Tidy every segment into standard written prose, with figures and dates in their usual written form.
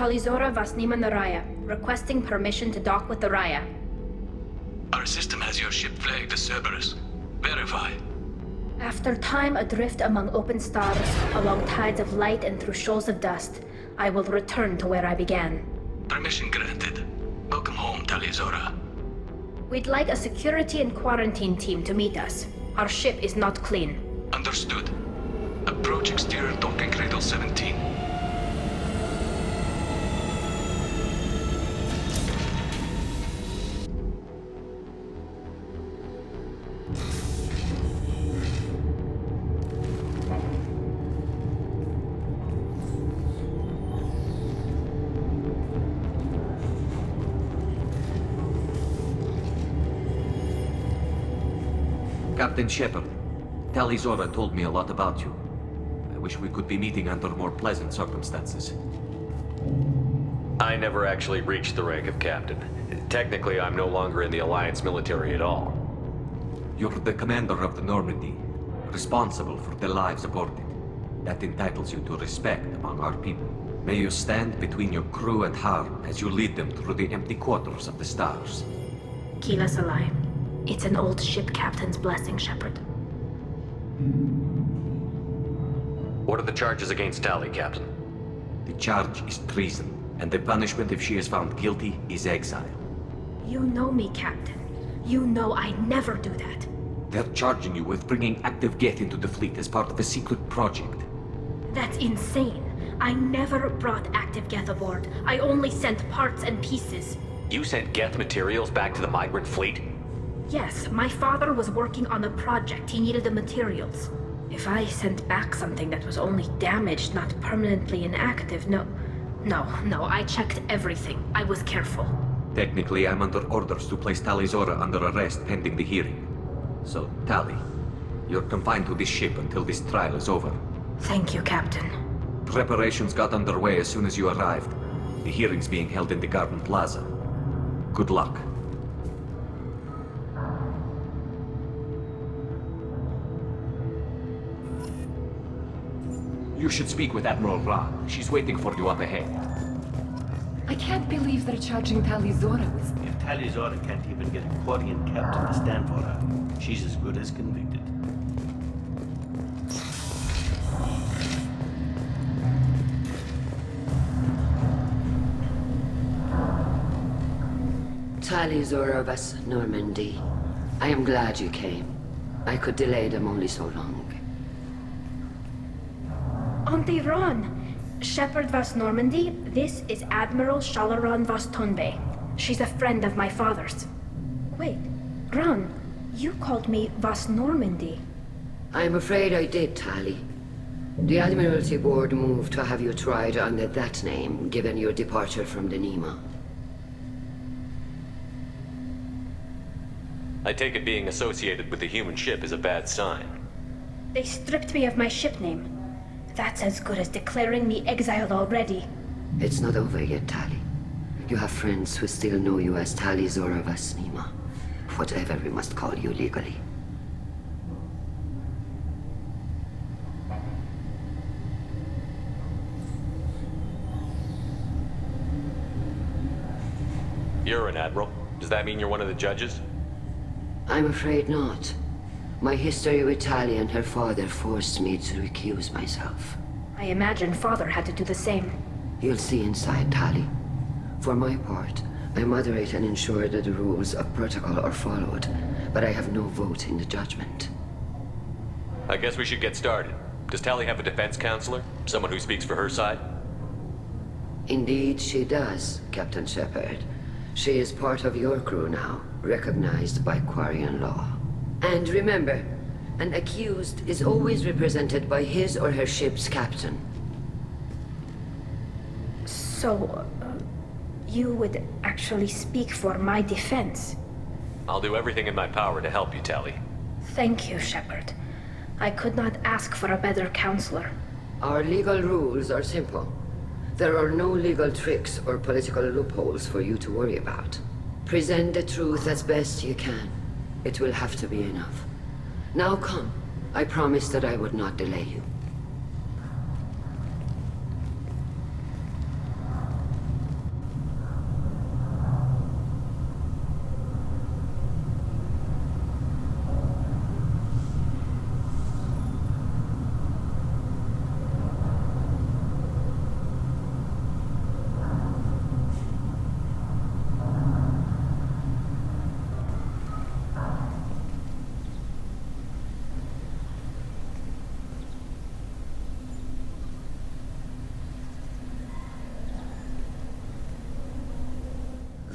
Talizora Vasnima Naraya, requesting permission to dock with the Raya. Our system has your ship flagged as Cerberus. Verify. After time adrift among open stars, along tides of light and through shoals of dust, I will return to where I began. Permission granted. Welcome home, Talizora. We'd like a security and quarantine team to meet us. Our ship is not clean. Understood. Approach exterior docking cradle 17. Captain Shepard, Talizora told me a lot about you. I wish we could be meeting under more pleasant circumstances. I never actually reached the rank of captain. Technically, I'm no longer in the Alliance military at all. You're the commander of the Normandy, responsible for the lives aboard it. That entitles you to respect among our people. May you stand between your crew and harm as you lead them through the empty quarters of the stars. Kila Salai. It's an old ship captain's blessing, Shepard. What are the charges against Tali, Captain? The charge is treason, and the punishment if she is found guilty is exile. You know me, Captain. You know I never do that. They're charging you with bringing active Geth into the fleet as part of a secret project. That's insane. I never brought active Geth aboard. I only sent parts and pieces. You sent Geth materials back to the migrant fleet? Yes, my father was working on a project. He needed the materials. If I sent back something that was only damaged, not permanently inactive, no, I checked everything. I was careful. Technically, I'm under orders to place Talizora under arrest pending the hearing. So, Tali, you're confined to this ship until this trial is over. Thank you, Captain. Preparations got underway as soon as you arrived. The hearing's being held in the Garden Plaza. Good luck. You should speak with Admiral Ra. She's waiting for you up ahead. I can't believe they're charging Talizora with... If Talizora can't even get a Quarian captain to stand for her, she's as good as convicted. Talizora of us, Normandy. I am glad you came. I could delay them only so long. Auntie Ron! Shepard Vas Normandy, this is Admiral Shalaran Vas Tonbe. She's a friend of my father's. Wait, Ron, you called me Vas Normandy. I'm afraid I did, Tali. The Admiralty Board moved to have you tried under that name, given your departure from the Nima. I take it being associated with the human ship is a bad sign. They stripped me of my ship name. That's as good as declaring me exiled already. It's not over yet, Tali. You have friends who still know you as Talizora Vas Nima. Whatever we must call you legally. You're an admiral. Does that mean you're one of the judges? I'm afraid not. My history with Tali and her father forced me to recuse myself. I imagine father had to do the same. You'll see inside, Tali. For my part, I moderate and ensure that the rules of protocol are followed, but I have no vote in the judgment. I guess we should get started. Does Tali have a defense counselor? Someone who speaks for her side? Indeed, she does, Captain Shepard. She is part of your crew now, recognized by Quarian law. And remember, an accused is always represented by his or her ship's captain. So, you would actually speak for my defense? I'll do everything in my power to help you, Tali. Thank you, Shepard. I could not ask for a better counselor. Our legal rules are simple. There are no legal tricks or political loopholes for you to worry about. Present the truth as best you can. It will have to be enough. Now come. I promised that I would not delay you.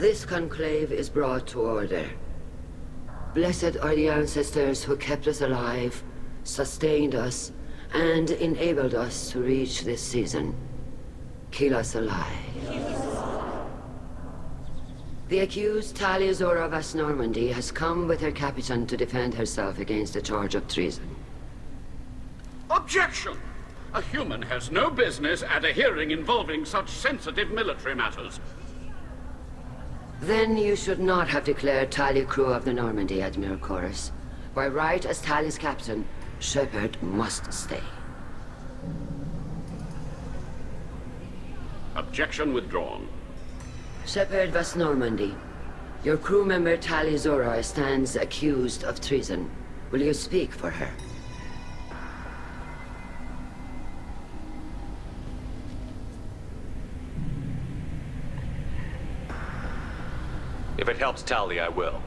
This conclave is brought to order. Blessed are the ancestors who kept us alive, sustained us, and enabled us to reach this season. Keep us alive. The accused Tali Zora Vas Normandy has come with her captain to defend herself against a charge of treason. Objection! A human has no business at a hearing involving such sensitive military matters. Then you should not have declared Tali crew of the Normandy, Admiral Chorus. By right as Tali's captain, Shepard must stay. Objection withdrawn. Shepard Vas Normandy, your crew member Tali Zora stands accused of treason. Will you speak for her? If it helps Tali, I will.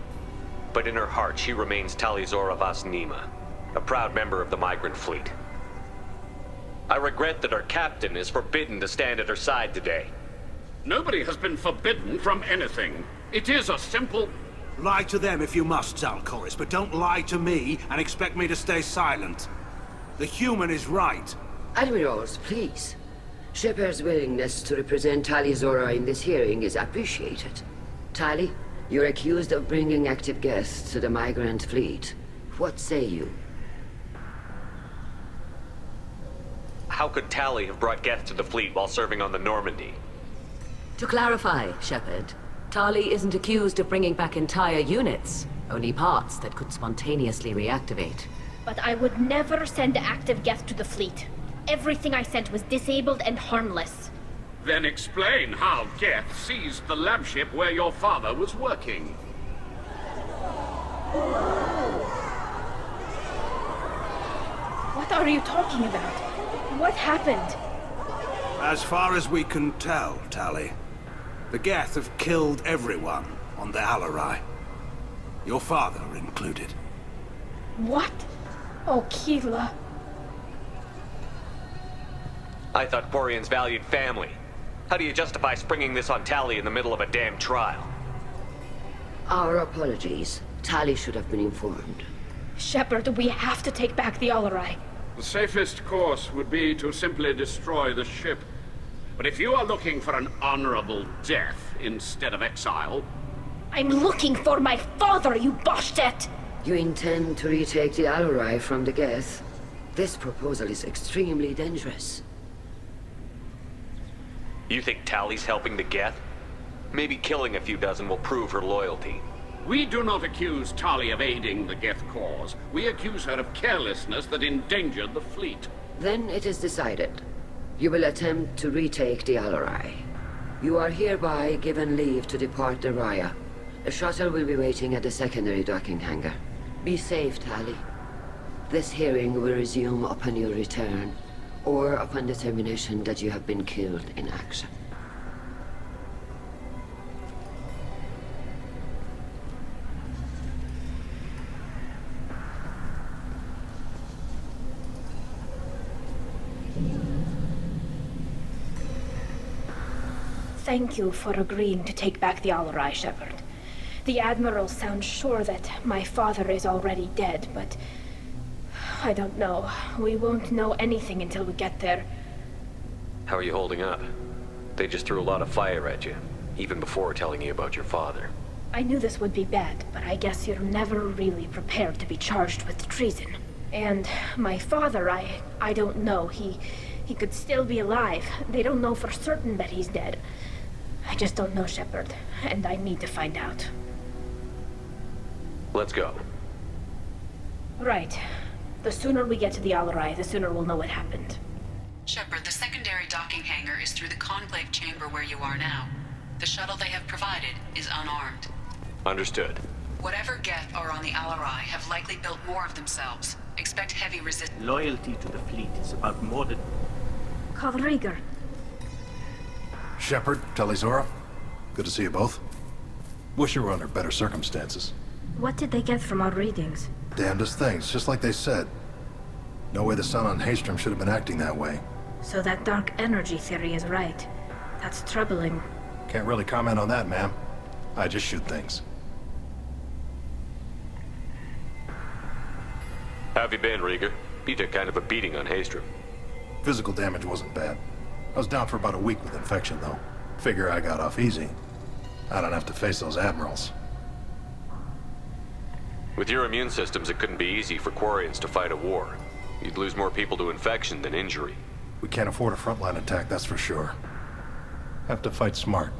But in her heart, she remains Tali Zora Vas Nima, a proud member of the migrant fleet. I regret that our captain is forbidden to stand at her side today. Nobody has been forbidden from anything. It is a simple... Lie to them if you must, Zalcoris, but don't lie to me and expect me to stay silent. The human is right. Admirals, please. Shepard's willingness to represent Tali Zora in this hearing is appreciated. Tali, you're accused of bringing active guests to the migrant fleet. What say you? How could Tali have brought Geth to the fleet while serving on the Normandy? To clarify, Shepard, Tali isn't accused of bringing back entire units, only parts that could spontaneously reactivate. But I would never send active Geth to the fleet. Everything I sent was disabled and harmless. Then explain how Geth seized the lab ship where your father was working. What are you talking about? What happened? As far as we can tell, Tali, the Geth have killed everyone on the Alarai. Your father included. What? Oh, Keela. I thought Quarians valued family. How do you justify springing this on Tali in the middle of a damn trial? Our apologies. Tali should have been informed. Shepard, we have to take back the Alarai. The safest course would be to simply destroy the ship. But if you are looking for an honorable death instead of exile... I'm looking for my father, you Boshtet! You intend to retake the Alarai from the Geth? This proposal is extremely dangerous. You think Tali's helping the Geth? Maybe killing a few dozen will prove her loyalty. We do not accuse Tali of aiding the Geth cause. We accuse her of carelessness that endangered the fleet. Then it is decided. You will attempt to retake the Alarai. You are hereby given leave to depart the Raya. The shuttle will be waiting at the secondary docking hangar. Be safe, Tali. This hearing will resume upon your return, or upon determination that you have been killed in action. Thank you for agreeing to take back the Alarai, Shepard. The Admiral sounds sure that my father is already dead, but... I don't know. We won't know anything until we get there. How are you holding up? They just threw a lot of fire at you, even before telling you about your father. I knew this would be bad, but I guess you're never really prepared to be charged with treason. And my father, I don't know. He could still be alive. They don't know for certain that he's dead. I just don't know, Shepard, and I need to find out. Let's go. Right. The sooner we get to the Alarai, the sooner we'll know what happened. Shepard, the secondary docking hangar is through the conclave chamber where you are now. The shuttle they have provided is unarmed. Understood. Whatever Geth are on the Alarai have likely built more of themselves. Expect heavy resistance. Loyalty to the fleet is about more than... Kalrieger. Shepard, Tali Zora. Good to see you both. Wish you were under better circumstances. What did they get from our readings? Damnedest things, just like they said. No way the sun on Haystrom should have been acting that way. So that dark energy theory is right. That's troubling. Can't really comment on that, ma'am. I just shoot things. How have you been, Rieger? You took kind of a beating on Haystrom. Physical damage wasn't bad. I was down for about a week with infection, though. Figure I got off easy. I don't have to face those admirals. With your immune systems, it couldn't be easy for Quarians to fight a war. You'd lose more people to infection than injury. We can't afford a frontline attack, that's for sure. Have to fight smart.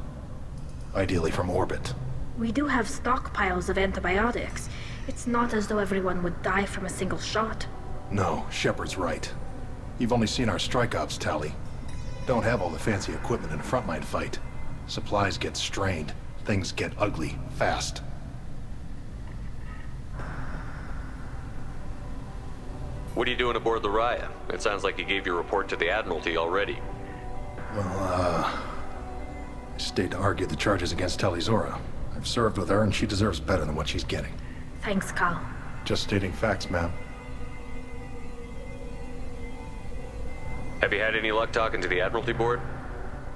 Ideally from orbit. We do have stockpiles of antibiotics. It's not as though everyone would die from a single shot. No, Shepard's right. You've only seen our strike ops, Tali. Don't have all the fancy equipment in a frontline fight. Supplies get strained. Things get ugly, fast. What are you doing aboard the Raya? It sounds like you gave your report to the Admiralty already. Well, I stayed to argue the charges against Tali Zora. I've served with her, and she deserves better than what she's getting. Thanks, Cal. Just stating facts, ma'am. Have you had any luck talking to the Admiralty board?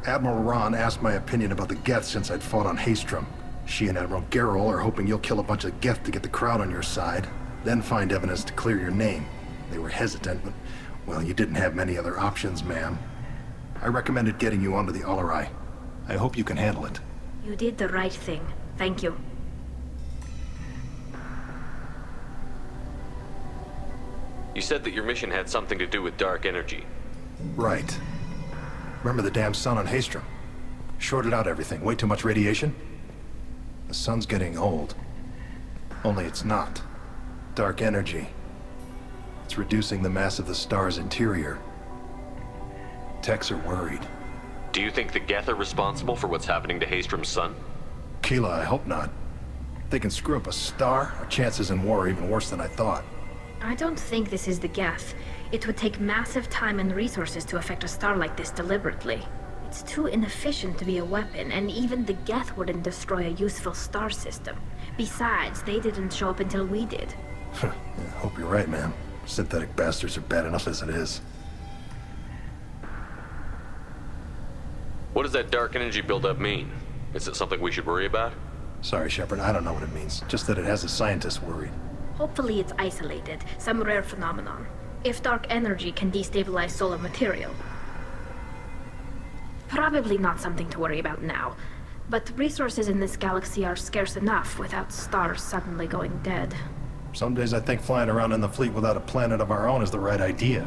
Admiral Ron asked my opinion about the Geth since I'd fought on Haystrom. She and Admiral Gerrel are hoping you'll kill a bunch of Geth to get the crowd on your side, then find evidence to clear your name. They were hesitant, but, well, you didn't have many other options, ma'am. I recommended getting you onto the Alarai. I hope you can handle it. You did the right thing. Thank you. You said that your mission had something to do with dark energy. Right. Remember the damn sun on Haystrom? Shorted out everything. Way too much radiation? The sun's getting old. Only it's not. Dark energy. It's reducing the mass of the star's interior. Techs are worried. Do you think the Geth are responsible for what's happening to Haystrom's sun? Keela, I hope not. If they can screw up a star, our chances in war are even worse than I thought. I don't think this is the Geth. It would take massive time and resources to affect a star like this deliberately. It's too inefficient to be a weapon, and even the Geth wouldn't destroy a useful star system. Besides, they didn't show up until we did. Yeah, hope you're right, ma'am. Synthetic bastards are bad enough as it is. What does that dark energy buildup mean? Is it something we should worry about? Sorry, Shepard, I don't know what it means. Just that it has the scientists worried. Hopefully it's isolated, some rare phenomenon. If dark energy can destabilize solar material. Probably not something to worry about now. But resources in this galaxy are scarce enough without stars suddenly going dead. Some days I think flying around in the fleet without a planet of our own is the right idea.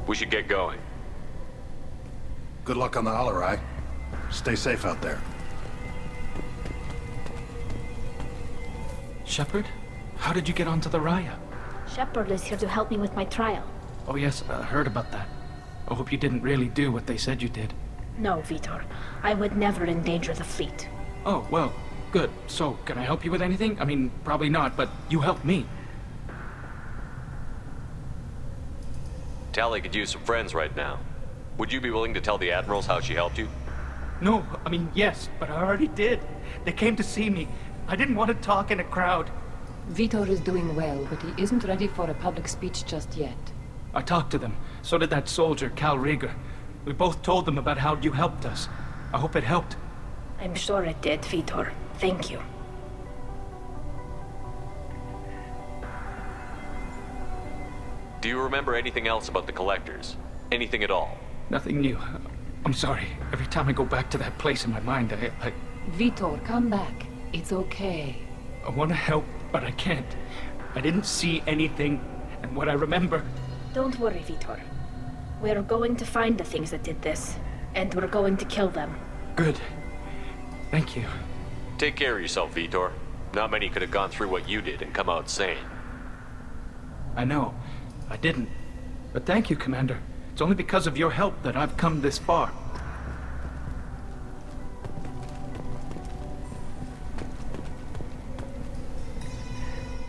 We should get going. Good luck on the Alarai. Stay safe out there. Shepard? How did you get onto the Raya? Shepard is here to help me with my trial. Oh yes, I heard about that. I hope you didn't really do what they said you did. No, Vitor. I would never endanger the fleet. Oh, well, good. So, can I help you with anything? I mean, probably not, but you helped me. Tali could use some friends right now. Would you be willing to tell the Admirals how she helped you? No, I mean, yes, but I already did. They came to see me. I didn't want to talk in a crowd. Vitor is doing well, but he isn't ready for a public speech just yet. I talked to them. So did that soldier, Cal Rieger. We both told them about how you helped us. I hope it helped. I'm sure it did, Vitor. Thank you. Do you remember anything else about the Collectors? Anything at all? Nothing new. I'm sorry. Every time I go back to that place in my mind, I Vitor, come back. It's okay. I want to help, but I can't. I didn't see anything, and what I remember... Don't worry, Vitor. We're going to find the things that did this, and we're going to kill them. Good. Thank you. Take care of yourself, Vitor. Not many could have gone through what you did and come out sane. I know. I didn't. But thank you, Commander. It's only because of your help that I've come this far.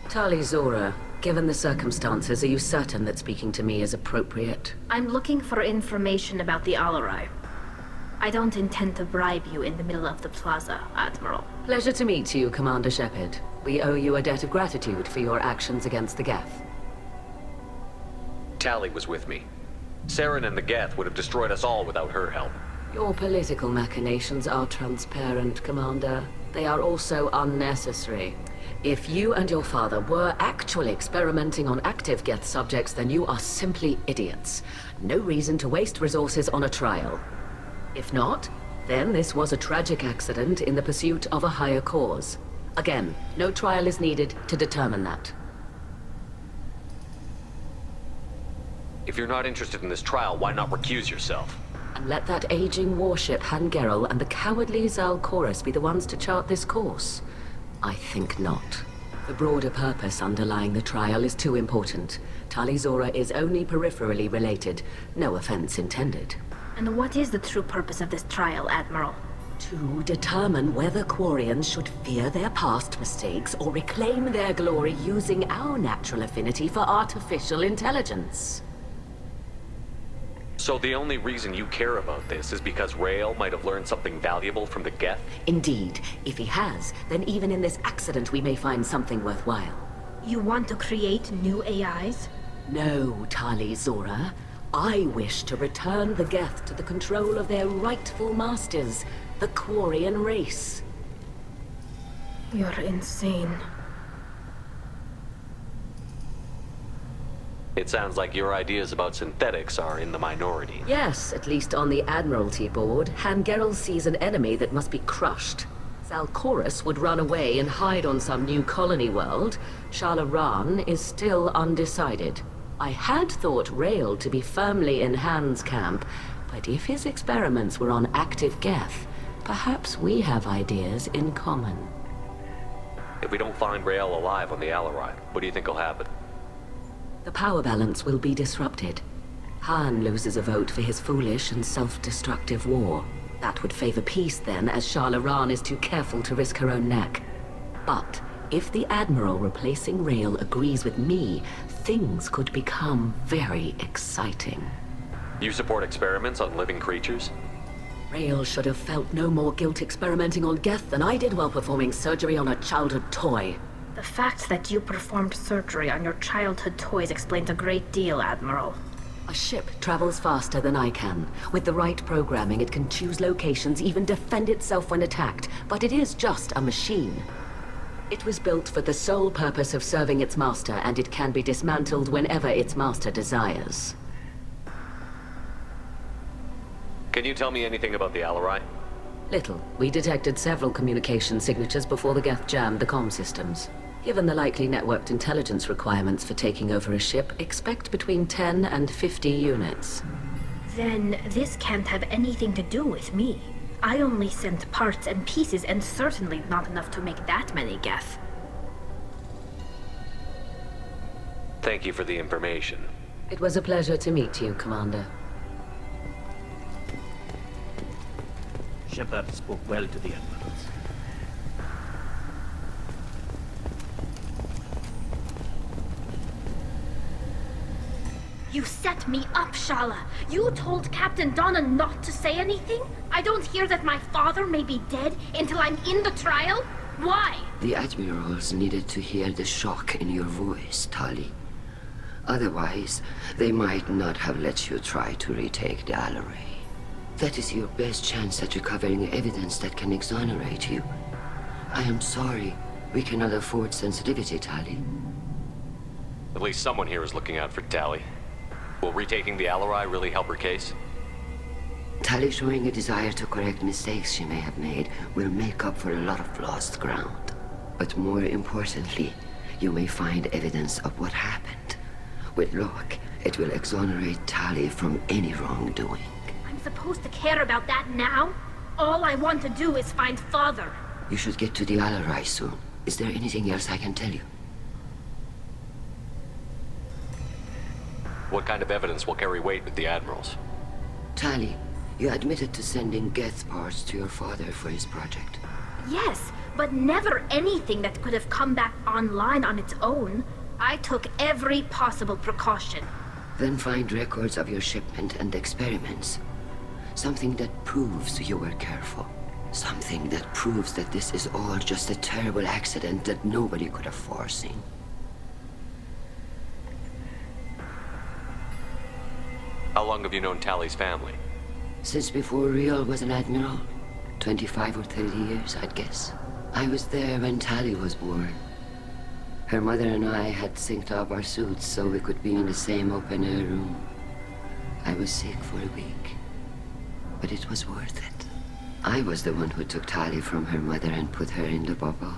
Tali Zora, given the circumstances, are you certain that speaking to me is appropriate? I'm looking for information about the Alarai. I don't intend to bribe you in the middle of the plaza, Admiral. Pleasure to meet you, Commander Shepard. We owe you a debt of gratitude for your actions against the Geth. Tali was with me. Saren and the Geth would have destroyed us all without her help. Your political machinations are transparent, Commander. They are also unnecessary. If you and your father were actually experimenting on active Geth subjects, then you are simply idiots. No reason to waste resources on a trial. If not, then this was a tragic accident in the pursuit of a higher cause. Again, no trial is needed to determine that. If you're not interested in this trial, why not recuse yourself? And let that aging warship Han Gerrel and the cowardly Zal Chorus be the ones to chart this course? I think not. The broader purpose underlying the trial is too important. Tali Zora is only peripherally related. No offense intended. And what is the true purpose of this trial, Admiral? To determine whether Quarians should fear their past mistakes or reclaim their glory using our natural affinity for artificial intelligence. So the only reason you care about this is because Rael might have learned something valuable from the Geth? Indeed. If he has, then even in this accident we may find something worthwhile. You want to create new AIs? No, Tali Zora. I wish to return the Geth to the control of their rightful masters, the Quarian race. You're insane. It sounds like your ideas about synthetics are in the minority. Yes, at least on the Admiralty board, Han Gerrel sees an enemy that must be crushed. Zal Chorus would run away and hide on some new colony world. Shala Ran is still undecided. I had thought Rael to be firmly in Han's camp, but if his experiments were on active Geth, perhaps we have ideas in common. If we don't find Rael alive on the Alarai, what do you think will happen? The power balance will be disrupted. Han loses a vote for his foolish and self-destructive war. That would favor peace then, as Shala Ran is too careful to risk her own neck. But if the Admiral replacing Rael agrees with me, things could become very exciting. You support experiments on living creatures? Rael should have felt no more guilt experimenting on Geth than I did while performing surgery on a childhood toy. The fact that you performed surgery on your childhood toys explains a great deal, Admiral. A ship travels faster than I can. With the right programming, it can choose locations, even defend itself when attacked. But it is just a machine. It was built for the sole purpose of serving its master, and it can be dismantled whenever its master desires. Can you tell me anything about the Alarai? Little. We detected several communication signatures before the Geth jammed the comm systems. Given the likely networked intelligence requirements for taking over a ship, expect between 10 and 50 units. Then this can't have anything to do with me. I only sent parts and pieces, and certainly not enough to make that many Geth. Thank you for the information. It was a pleasure to meet you, Commander. Shepard spoke well to the Admirals. You set me up, Shala. You told Captain Donna not to say anything? I don't hear that my father may be dead until I'm in the trial? Why? The Admirals needed to hear the shock in your voice, Tali. Otherwise, they might not have let you try to retake the Alarai. That is your best chance at recovering evidence that can exonerate you. I am sorry. We cannot afford sensitivity, Tali. At least someone here is looking out for Tali. Will retaking the Alarai really help her case? Tali showing a desire to correct mistakes she may have made will make up for a lot of lost ground. But more importantly, you may find evidence of what happened. With luck, it will exonerate Tali from any wrongdoing. I'm supposed to care about that now? All I want to do is find Father. You should get to the Alarai soon. Is there anything else I can tell you? What kind of evidence will carry weight with the Admirals? Tali, you admitted to sending Geth parts to your father for his project. Yes, but never anything that could have come back online on its own. I took every possible precaution. Then find records of your shipment and experiments. Something that proves you were careful. Something that proves that this is all just a terrible accident that nobody could have foreseen. How long have you known Tali's family? Since before Riel was an admiral. 25 or 30 years, I'd guess. I was there when Tali was born. Her mother and I had synced up our suits so we could be in the same open-air room. I was sick for a week, but it was worth it. I was the one who took Tali from her mother and put her in the bubble.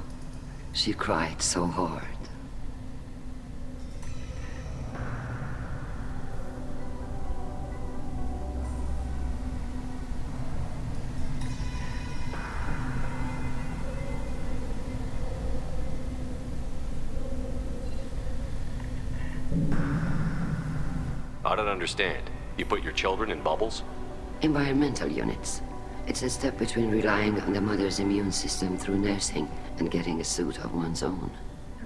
She cried so hard. I don't understand. You put your children in bubbles? Environmental units. It's a step between relying on the mother's immune system through nursing and getting a suit of one's own.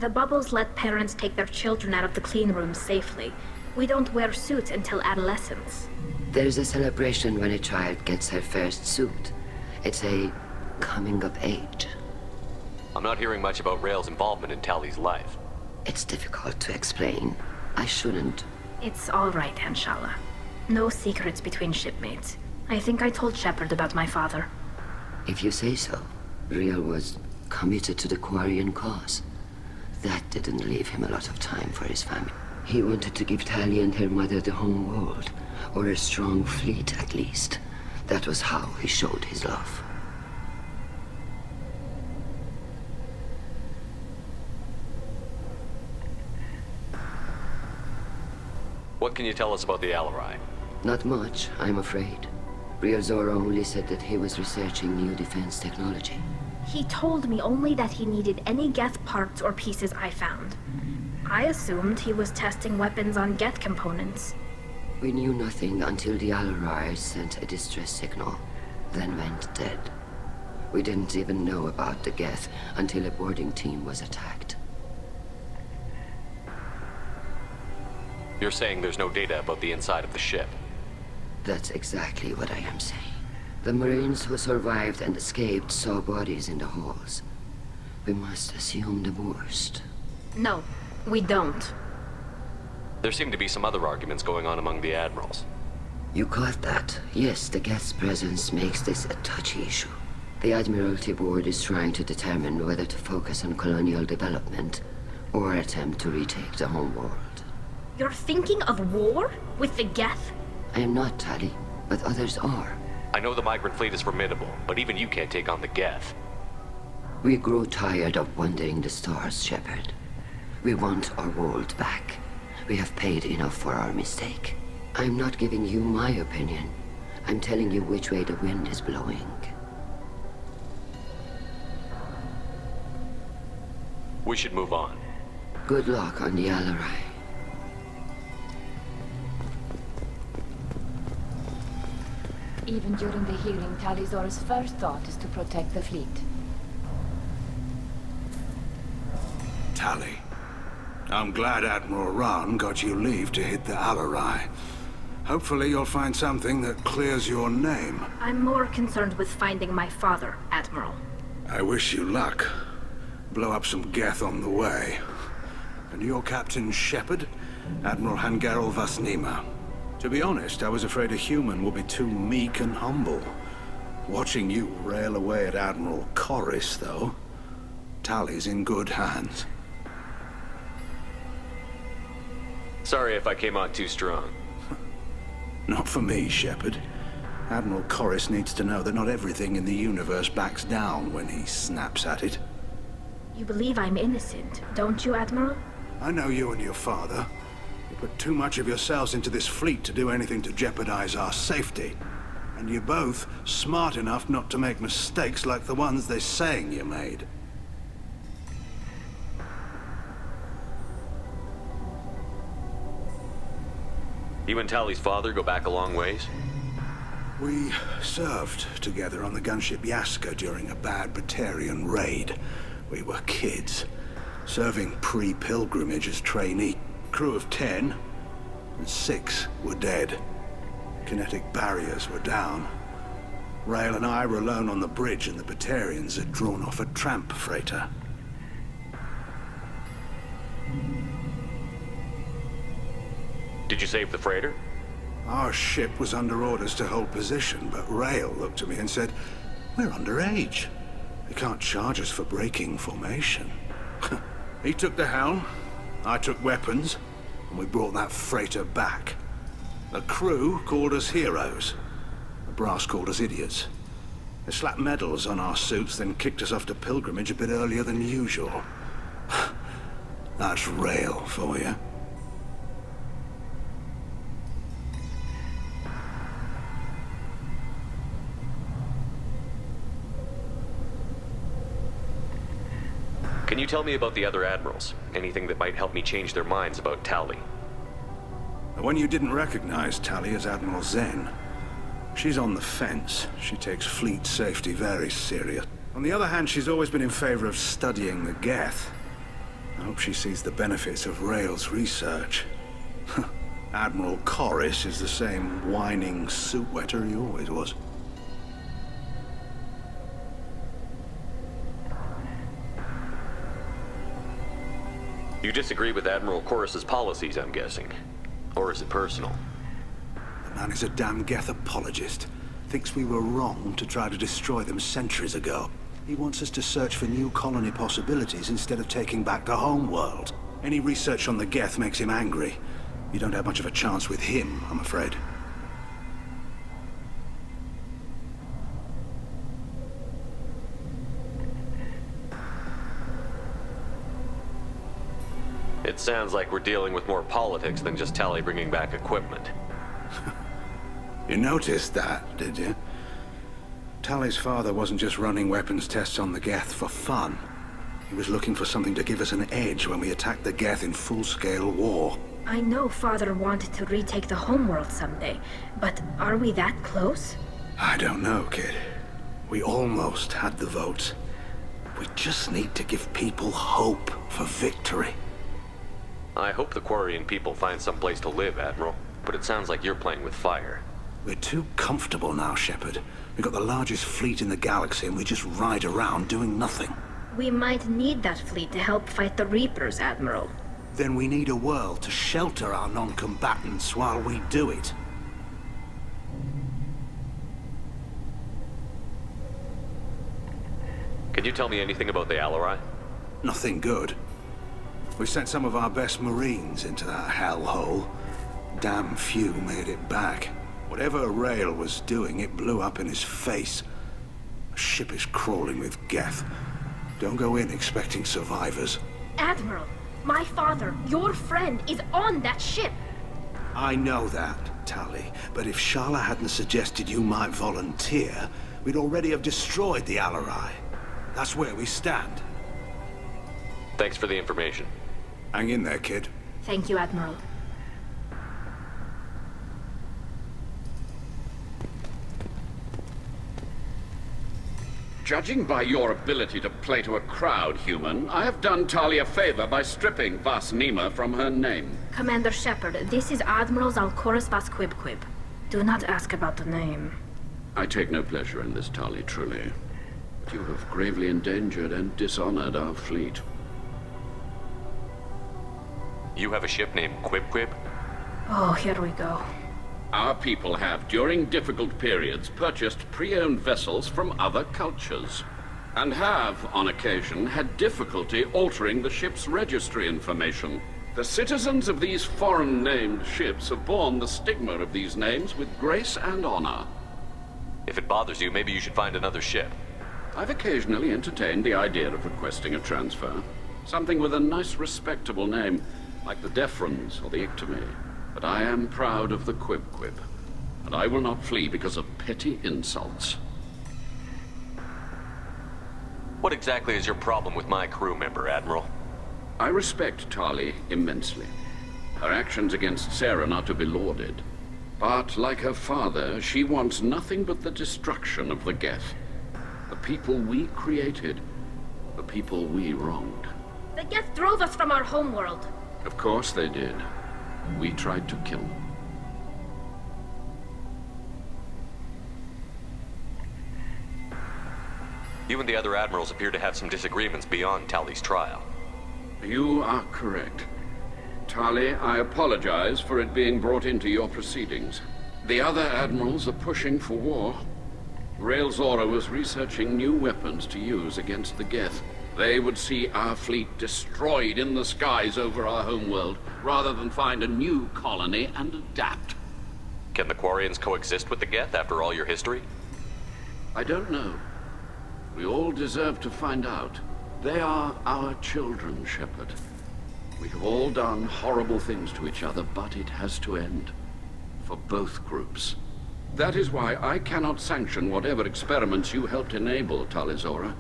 The bubbles let parents take their children out of the clean rooms safely. We don't wear suits until adolescence. There's a celebration when a child gets her first suit. It's a coming of age. I'm not hearing much about Rael's involvement in Tali's life. It's difficult to explain. I shouldn't. It's all right, Anshala. No secrets between shipmates. I think I told Shepard about my father. If you say so. Riel was committed to the Quarian cause. That didn't leave him a lot of time for his family. He wanted to give Tali and her mother the home world, or a strong fleet at least. That was how he showed his love. What can you tell us about the Alarai? Not much, I'm afraid. Riel Zora only said that he was researching new defense technology. He told me only that he needed any Geth parts or pieces I found. I assumed he was testing weapons on Geth components. We knew nothing until the Alarai sent a distress signal, then went dead. We didn't even know about the Geth until a boarding team was attacked. You're saying there's no data about the inside of the ship? That's exactly what I am saying. The Marines who survived and escaped saw bodies in the halls. We must assume the worst. No, we don't. There seem to be some other arguments going on among the admirals. You caught that? Yes, the Geth's presence makes this a touchy issue. The Admiralty Board is trying to determine whether to focus on colonial development or attempt to retake the home world. You're thinking of war? With the Geth? I am not, Tali, but others are. I know the migrant fleet is formidable, but even you can't take on the Geth. We grow tired of wandering the stars, Shepard. We want our world back. We have paid enough for our mistake. I'm not giving you my opinion. I'm telling you which way the wind is blowing. We should move on. Good luck on the Alarai. Even during the hearing, Tali Zora's first thought is to protect the fleet. Tali, I'm glad Admiral Rahn got you leave to hit the Alarai. Hopefully you'll find something that clears your name. I'm more concerned with finding my father, Admiral. I wish you luck. Blow up some Geth on the way. And your Captain Shepard? Admiral Hangarel Vasnima. To be honest, I was afraid a human would be too meek and humble. Watching you rail away at Admiral Corris, though, Tali's in good hands. Sorry if I came on too strong. Not for me, Shepard. Admiral Corris needs to know that not everything in the universe backs down when he snaps at it. You believe I'm innocent, don't you, Admiral? I know you and your father. You put too much of yourselves into this fleet to do anything to jeopardize our safety. And you're both smart enough not to make mistakes like the ones they're saying you made. You and Tali's father go back a long ways? We served together on the gunship Yaska during a bad Batarian raid. We were kids, serving pre-pilgrimage as trainee. Crew of 10, and 6 were dead. Kinetic barriers were down. Rael and I were alone on the bridge, and the Batarians had drawn off a tramp freighter. Did you save the freighter? Our ship was under orders to hold position, but Rail looked at me and said, "We're underage. They can't charge us for breaking formation." He took the helm, I took weapons, and we brought that freighter back. The crew called us heroes. The brass called us idiots. They slapped medals on our suits, then kicked us off to pilgrimage a bit earlier than usual. That's Rail for you. Can you tell me about the other admirals? Anything that might help me change their minds about Tali? The one you didn't recognize, Tali, is Admiral Zen. She's on the fence. She takes fleet safety very serious. On the other hand, she's always been in favor of studying the Geth. I hope she sees the benefits of Rail's research. Admiral Corris is the same whining suit wetter he always was. You disagree with Admiral Corris's policies, I'm guessing. Or is it personal? The man is a damn Geth apologist. Thinks we were wrong to try to destroy them centuries ago. He wants us to search for new colony possibilities instead of taking back the home world. Any research on the Geth makes him angry. You don't have much of a chance with him, I'm afraid. It sounds like we're dealing with more politics than just Tali bringing back equipment. You noticed that, did you? Tali's father wasn't just running weapons tests on the Geth for fun. He was looking for something to give us an edge when we attacked the Geth in full-scale war. I know Father wanted to retake the homeworld someday, but are we that close? I don't know, kid. We almost had the votes. We just need to give people hope for victory. I hope the Quarian people find some place to live, Admiral. But it sounds like you're playing with fire. We're too comfortable now, Shepard. We've got the largest fleet in the galaxy and we just ride around doing nothing. We might need that fleet to help fight the Reapers, Admiral. Then we need a world to shelter our non-combatants while we do it. Can you tell me anything about the Alarai? Nothing good. We sent some of our best Marines into that hellhole. Damn few made it back. Whatever Rail was doing, it blew up in his face. The ship is crawling with Geth. Don't go in expecting survivors. Admiral, my father, your friend, is on that ship. I know that, Tali. But if Shala hadn't suggested you might volunteer, we'd already have destroyed the Alarai. That's where we stand. Thanks for the information. Hang in there, kid. Thank you, Admiral. Judging by your ability to play to a crowd, human, I have done Tali a favor by stripping Vas Nima from her name. Commander Shepard, this is Admiral Zalcoris Vas Quib. Do not ask about the name. I take no pleasure in this, Tali, truly. But you have gravely endangered and dishonored our fleet. You have a ship named Quib? Oh, here we go. Our people have, during difficult periods, purchased pre-owned vessels from other cultures, and have, on occasion, had difficulty altering the ship's registry information. The citizens of these foreign-named ships have borne the stigma of these names with grace and honor. If it bothers you, maybe you should find another ship. I've occasionally entertained the idea of requesting a transfer. Something with a nice, respectable name, like the Defrons or the Ictomy. But I am proud of the Quib, and I will not flee because of petty insults. What exactly is your problem with my crew member, Admiral? I respect Tali immensely. Her actions against Sarah are not to be lauded. But, like her father, she wants nothing but the destruction of the Geth. The people we created, the people we wronged. The Geth drove us from our homeworld. Of course they did. We tried to kill them. You and the other admirals appear to have some disagreements beyond Tali's trial. You are correct. Tali, I apologize for it being brought into your proceedings. The other admirals are pushing for war. Rael Zora was researching new weapons to use against the Geth. They would see our fleet destroyed in the skies over our homeworld, rather than find a new colony and adapt. Can the Quarians coexist with the Geth after all your history? I don't know. We all deserve to find out. They are our children, Shepard. We have all done horrible things to each other, but it has to end. For both groups. That is why I cannot sanction whatever experiments you helped enable, Tali Zora.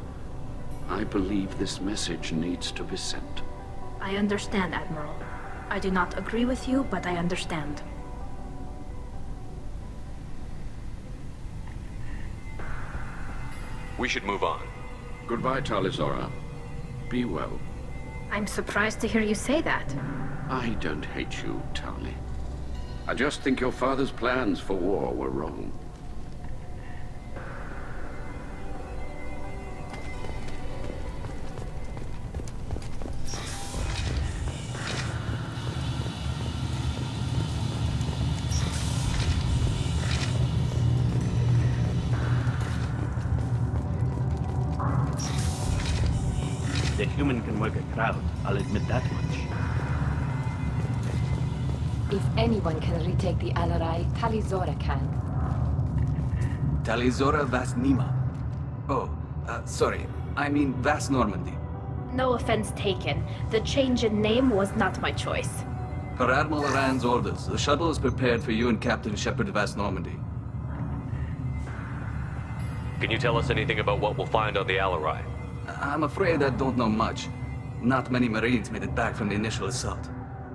I believe this message needs to be sent. I understand, Admiral. I do not agree with you, but I understand. We should move on. Goodbye, Tali Zora. Be well. I'm surprised to hear you say that. I don't hate you, Tali. I just think your father's plans for war were wrong. The human can work a crowd, I'll admit that much. If anyone can retake the Alarai, Tali Zora can. Tali Zora Vas Nima. Oh, sorry. I mean Vas Normandy. No offense taken. The change in name was not my choice. Per Admiral Rand's orders, the shuttle is prepared for you and Captain Shepard Vas Normandy. Can you tell us anything about what we'll find on the Alarai? I'm afraid I don't know much. Not many Marines made it back from the initial assault.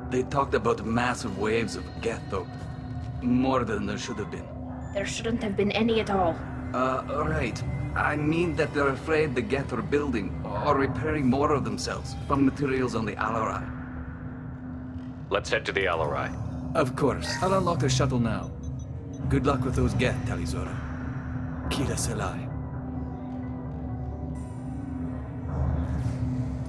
They talked about massive waves of Geth, though. More than there should have been. There shouldn't have been any at all. Right. I mean that they're afraid the Geth are building or repairing more of themselves from materials on the Alarai. Let's head to the Alarai. Of course. I'll unlock the shuttle now. Good luck with those Geth, Tali Zora. Kira Selai.